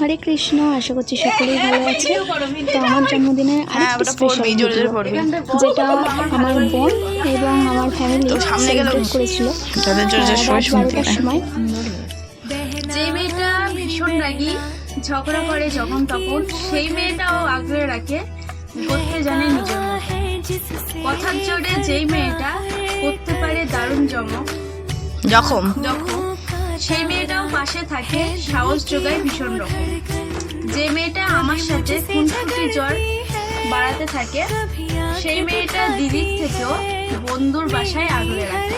হরে কৃষ্ণ, আশা করছি সকলেই ভালো আছে। তো আমার জন্মদিনের আরেকটা স্পেশাল ভিডিও, যেটা আমার বোন এবং আমার ফ্যামিলি সেলিব্রেট করেছিল রাত 12টার সময়। যে মেয়েটা ভীষণ রাগী, ঝগড়া করে যখন তখন, সেই মেয়েটাও আগলে রাখে, করতে জানে নিজের মতো। কথার জোরে যেই মেয়েটা করতে পারে দারুণ জমক যখন সেই মেয়েটাও পাশে থাকে, সাহস যোগায় ভীষণ রকম। যে মেয়েটা আমার সাথে খুনসুটি জ্বর বাড়াতে থাকে, সেই মেয়েটা দিদির থেকেও বন্ধুর বাসায় আগলে রাখে।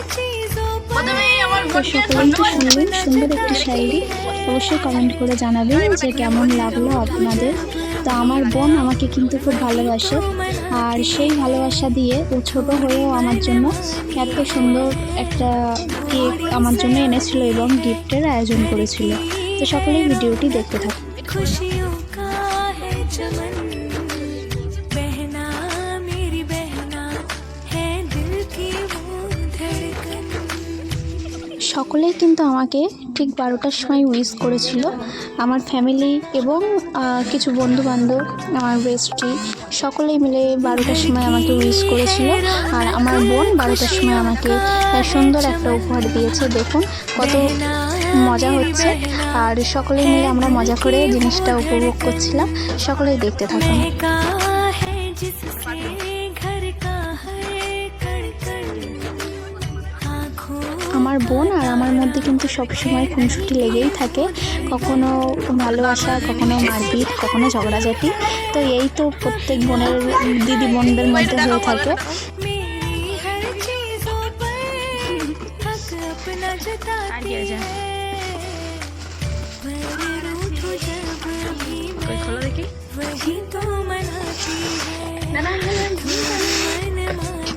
শুনলেন সুন্দর একটি শায়রি, অবশ্যই কমেন্ট করে জানাবেন যে কেমন লাগলো আপনাদের। তো আমার বোন আমাকে কিন্তু খুব ভালোবাসে, আর সেই ভালোবাসা দিয়ে ও ছোট হয়েও আমার জন্য এত সুন্দর একটা কেক আমার জন্য এনেছিল এবং গিফটের আয়োজন করেছিল। তো সকলেই ভিডিওটি দেখতে থাকুন। সকলেই কিন্তু আমাকে ঠিক 12টার সময় উইশ করেছিল। আমার ফ্যামিলি এবং কিছু বন্ধুবান্ধব, আমার বেস্টি, সকলেই মিলে 12টার সময় আমাকে উইশ করেছিল। আর আমার বোন 12টার সময় আমাকে সুন্দর একটা উপহার দিয়েছে। দেখুন কত মজা হচ্ছে, আর সকলেই মিলে আমরা মজা করে জিনিসটা উপভোগ করছিলাম। সকলেই দেখতে থাকুন। আমার বোন আর আমার মধ্যে কিন্তু সবসময় খুনসুটি লেগেই থাকে, কখনো ভালোবাসা, কখনো মারপিট, কখনো ঝগড়াঝাটি। তো এই তো প্রত্যেক বোনের, দিদি বোনদের মধ্যে হয়ে থাকে।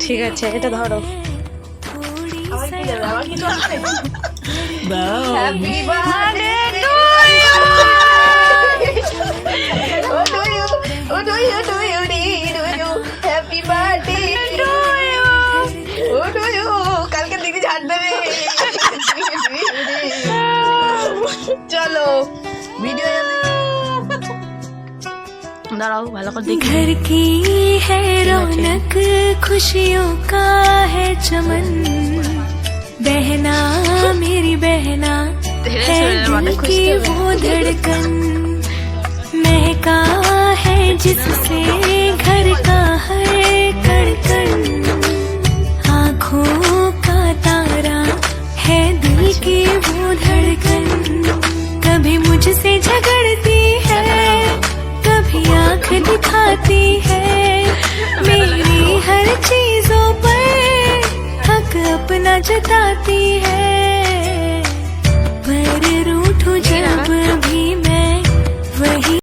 ঠিক আছে, এটা ধরো। Happy birthday to you. Do you? Happy birthday to you. Do you? কালকে দিদি ঝাড় দেবে। চলো ভিডিও দাঁড়াও, ভালো করে দেখি। घर की है रौनक, खुशियों का है चमन, बहना मेरी बहना है दिल की वो धड़कन, महका है जिससे घर का हर कण कण, आँखों का तारा है दिल की वो धड़कन, कभी मुझसे झगड़ती है, कभी आँख दिखाती है, मेरी हर चीजों पर हक अपना जताती है।